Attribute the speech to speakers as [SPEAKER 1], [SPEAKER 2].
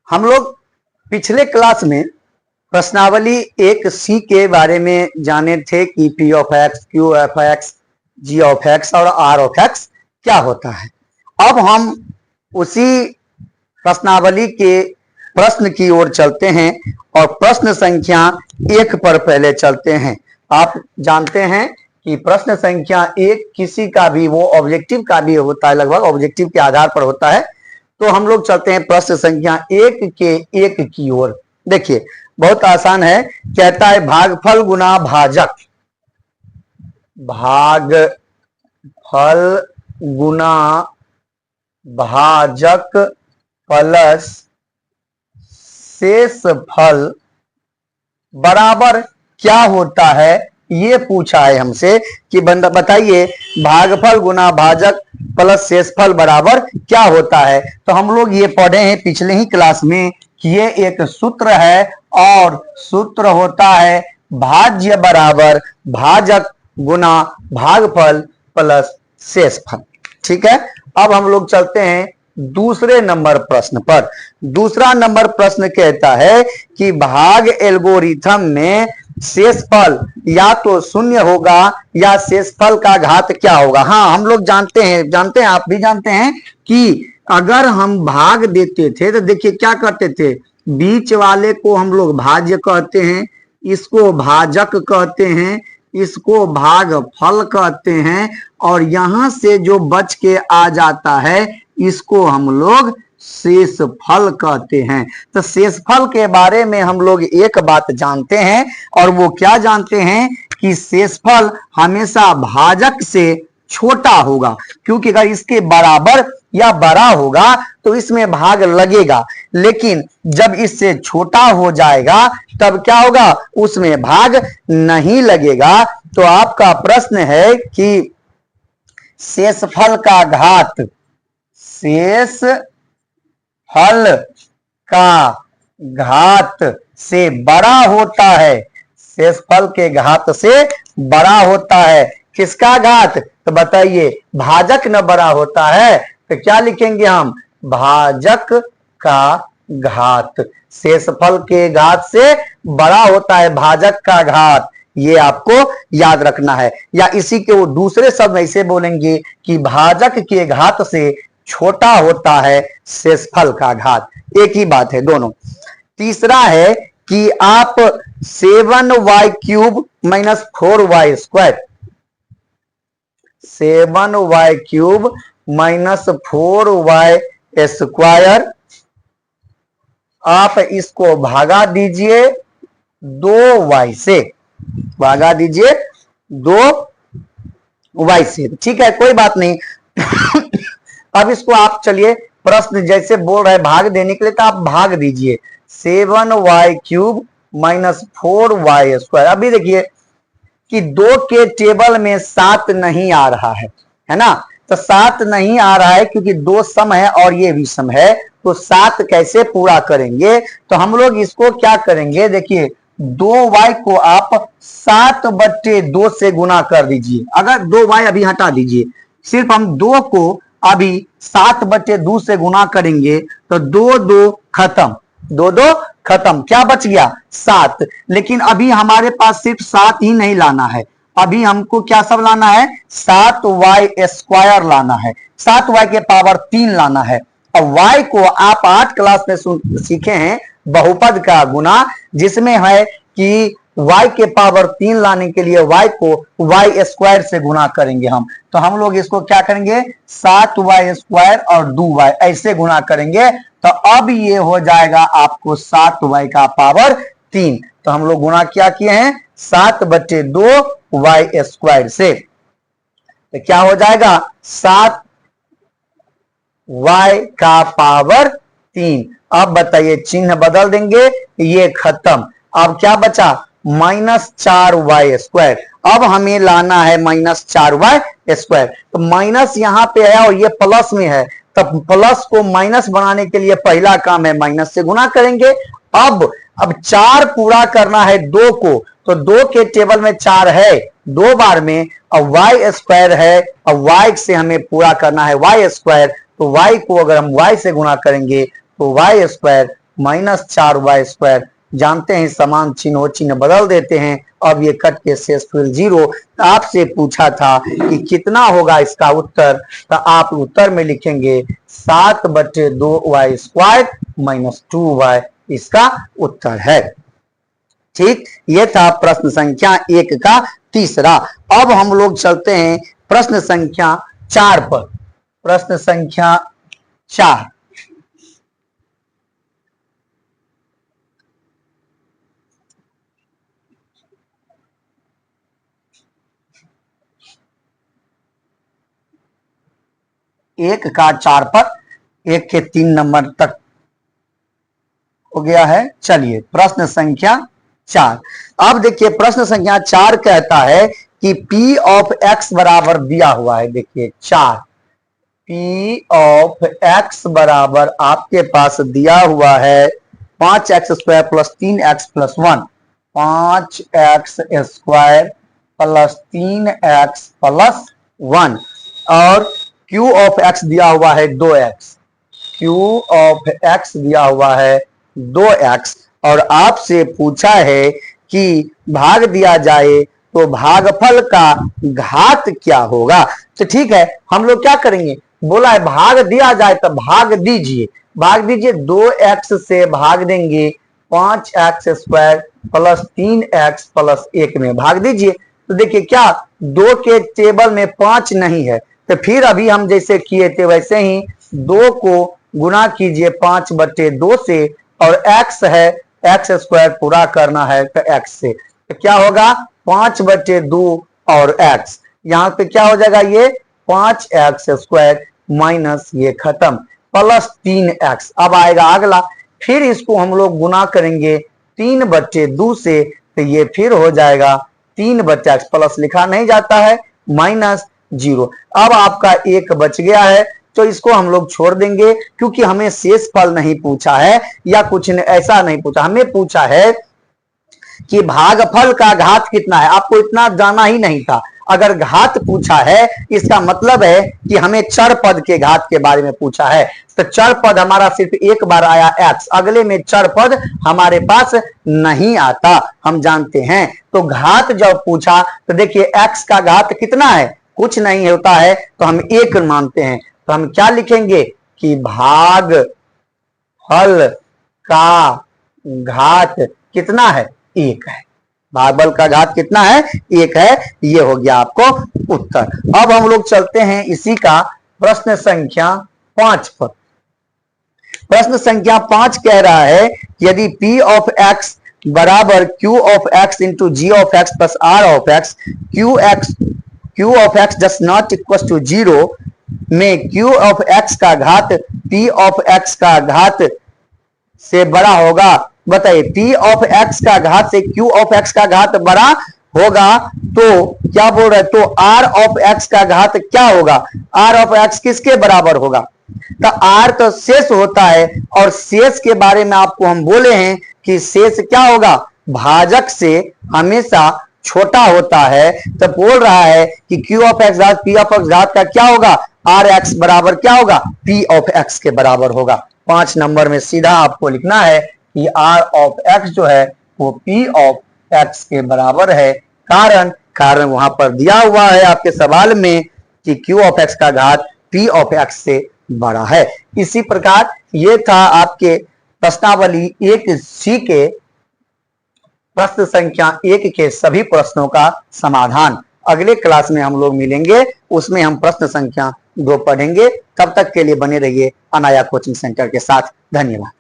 [SPEAKER 1] हम लोग पिछले क्लास में प्रश्नावली एक सी के बारे में जाने थे कि P of x, Q of x, G of x और आर ऑफ एक्स क्या होता है। अब हम उसी प्रश्नावली के प्रश्न की ओर चलते हैं और प्रश्न संख्या 1 पर पहले चलते हैं। आप जानते हैं कि प्रश्न संख्या 1 किसी का भी वो ऑब्जेक्टिव का भी होता है, लगभग ऑब्जेक्टिव के आधार पर होता है। तो हम लोग चलते हैं प्रश्न संख्या 1 के 1 की ओर। देखिए बहुत आसान है, कहता है भागफल गुना भाजक, भागफल गुना भाजक प्लस शेषफल बराबर क्या होता है, ये पूछा है हमसे कि बंदा बताइए भागफल गुना भाजक प्लस शेषफल बराबर क्या होता है। तो हम लोग ये पढ़े हैं पिछले ही क्लास में कि ये एक सूत्र है और सूत्र होता है भाज्य बराबर भाजक गुना भागफल प्लस शेषफल। ठीक है, अब हम लोग चलते हैं दूसरे नंबर प्रश्न पर। दूसरा नंबर प्रश्न कहता है कि भाग एल्गोरिथम में शेषफल या तो शून्य होगा या शेषफल का घात क्या होगा। हाँ, हम लोग जानते हैं आप भी जानते हैं कि अगर हम भाग देते थे तो देखिए क्या करते थे, बीच वाले को हम लोग भाज्य कहते हैं, इसको भाजक कहते हैं, इसको भागफल कहते हैं और यहां से जो बच के आ जाता है इसको हम लोग शेषफल कहते हैं। तो शेषफल के बारे में हम लोग एक बात जानते हैं और वो क्या जानते हैं कि शेषफल हमेशा भाजक से छोटा होगा, क्योंकि अगर इसके बराबर या बड़ा होगा तो इसमें भाग लगेगा, लेकिन जब इससे छोटा हो जाएगा तब क्या होगा, उसमें भाग नहीं लगेगा। तो आपका प्रश्न है कि शेषफल का घात, शेषफल का घात से बड़ा होता है, शेषफल के घात से बड़ा होता है। किसका घात, तो बताइए भाजक न बड़ा होता है तो क्या लिखेंगे हम, भाजक का घात। शेषफल के घात से बड़ा होता है भाजक का घात, ये आपको याद रखना है। या इसी के वो दूसरे शब्द ऐसे बोलेंगे कि भाजक के घात से छोटा होता है शेषफल का घात, एक ही बात है दोनों। तीसरा है कि आप 7y cube minus 4y square, 7y cube minus 4y square, आप इसको भागा दीजिए 2y से, भागा दीजिए 2y से। ठीक है, कोई बात नहीं। अब इसको आप चलिए प्रश्न जैसे बोल रहे भाग देने के लिए तो आप भाग दीजिए 7y cube minus 4y square. अभी देखिए कि 2 के टेबल में 7 नहीं आ रहा है ना, तो 7 नहीं आ रहा है क्योंकि 2 सम है और ये भी सम है, तो 7 कैसे पूरा करेंगे। तो हम लोग इसको क्या करेंगे, देखिए 2y को आप 7/2 से गुना कर दीजिए। अगर 2y अभी हटा दीजिए, सिर्फ हम 2 को अभी 7/2 से गुना करेंगे तो 2 खत्म, 2 खत्म, क्या बच गया 7। लेकिन अभी हमारे पास सिर्फ 7 ही नहीं लाना है, अभी हमको क्या सब लाना है, 7y स्क्वायर लाना है, 7y के पावर 3 लाना है। और y को आप 8 क्लास में सीखे हैं बहुपद का गुना, जिसमें है कि y के पावर 3 लाने के लिए y को y स्क्वायर से गुना करेंगे हम। तो हम लोग इसको क्या करेंगे 7y स्क्वायर और 2y ऐसे गुना करेंगे, तो अब ये हो जाएगा आपको 7y का पावर 3। तो हम लोग गुना क्या किए हैं 7/2y स्क्वायर से, तो क्या हो जाएगा 7y का पावर 3। अब बताइए चिन्ह बदल देंगे, ये खत्म। अब क्या बचा -4y स्क्वायर। अब हमें लाना है -4y स्क्वायर, तो माइनस यहाँ पे है और ये प्लस में है, तब प्लस को माइनस बनाने के लिए पहला काम है माइनस से गुना करेंगे। अब 4 पूरा करना है 2 को, तो 2 के टेबल में 4 है 2 बार में, और y स्क्वायर है और y से हमें पूरा करना है y स्क्वायर, तो y को अगर हम y से गुना करेंगे तो y स्क्वायर -4y²। जानते हैं समान चिन्ह हो, चिन्ह बदल देते हैं। अब ये कट के शेषफल 0। आपसे पूछा था कि कितना होगा इसका उत्तर, तो आप उत्तर में लिखेंगे 7/2y² -2y इसका उत्तर है। ठीक, ये था प्रश्न संख्या 1 का तीसरा। अब हम लोग चलते हैं प्रश्न संख्या 4 पर। प्रश्न संख्या 4, एक का 4 पर, 1 के 3 नंबर तक हो गया है। चलिए प्रश्न संख्या 4। अब देखिए प्रश्न संख्या 4 कहता है कि P ऑफ x बराबर दिया हुआ है। देखिए 4, P ऑफ x बराबर आपके पास दिया हुआ है 5x² + 3x + 1, 5x² + 3x + 1, और Q ऑफ x दिया हुआ है 2x, Q ऑफ x दिया हुआ है 2x, और आपसे पूछा है कि भाग दिया जाए तो भागफल का घात क्या होगा। तो ठीक है, हम लोग क्या करेंगे, बोला है भाग दिया जाए तो भाग दीजिए। भाग दीजिए, 2x से भाग देंगे 5x² + 3x + 1 में भाग दीजिए। तो देखिए क्या 2 के टेबल में 5 नहीं है, तो फिर अभी हम जैसे किए थे वैसे ही 2 को गुना कीजिए 5/2 से, और x है x² पूरा करना है तो x से, तो क्या होगा 5/2 और x, यहां पे क्या हो जाएगा, ये 5x² माइनस ये खत्म प्लस 3x। अब आएगा अगला, फिर इसको हम लोग गुना करेंगे 3/2 से, तो ये फिर हो जाएगा 3/x, प्लस लिखा नहीं जाता है, -0। अब आपका 1 बच गया है, तो इसको हम लोग छोड़ देंगे, क्योंकि हमें शेषफल नहीं पूछा है या कुछ ऐसा नहीं पूछा, हमें पूछा है कि भागफल का घात कितना है। आपको इतना जाना ही नहीं था। अगर घात पूछा है इसका मतलब है कि हमें चर पद के घात के बारे में पूछा है। तो चर पद हमारा सिर्फ एक बार आया x, अगले में चर पद हमारे पास नहीं आता, हम जानते हैं। तो घात जब पूछा तो देखिए x का घात कितना है, कुछ नहीं होता है, तो हम 1 मानते हैं। तो हम क्या लिखेंगे कि भाग फल का घात कितना है, 1 है। भागफल का घात कितना है, 1 है। ये हो गया आपको उत्तर। अब हम लोग चलते हैं इसी का प्रश्न संख्या 5 पर। प्रश्न संख्या 5 कह रहा है यदि P ऑफ x बराबर Q of x into G of x plus R of x, Q of x does not equal to 0 में Q ऑफ x का घात P ऑफ x का घात से बड़ा होगा। बताइए, P ऑफ x का घात से Q ऑफ x का घात बड़ा होगा तो क्या बोल रहे हैं, तो R ऑफ x का घात क्या होगा, R ऑफ x किसके बराबर होगा। तो R तो शेष होता है, और शेष के बारे में आपको हम बोले हैं कि शेष क्या होगा, भाजक से हमेशा छोटा होता है। तो बोल रहा है कि Q ऑफ x घात P ऑफ x घात का क्या होगा, R x बराबर क्या होगा, P ऑफ x के बराबर होगा। 5 नंबर में सीधा आपको लिखना है कि R ऑफ x जो है वो P ऑफ x के बराबर है। कारण वहां पर दिया हुआ है आपके सवाल में कि Q ऑफ x का घात P ऑफ x से बड़ा है। इसी प्रकार ये था आपके प्रश्नावली 1C के प्रश्न संख्या 1 के सभी प्रश्नों का समाधान। अगले क्लास में हम लोग मिलेंगे, उसमें हम प्रश्न संख्या 2 पढ़ेंगे। तब तक के लिए बने रहिए अनाया कोचिंग सेंटर के साथ। धन्यवाद।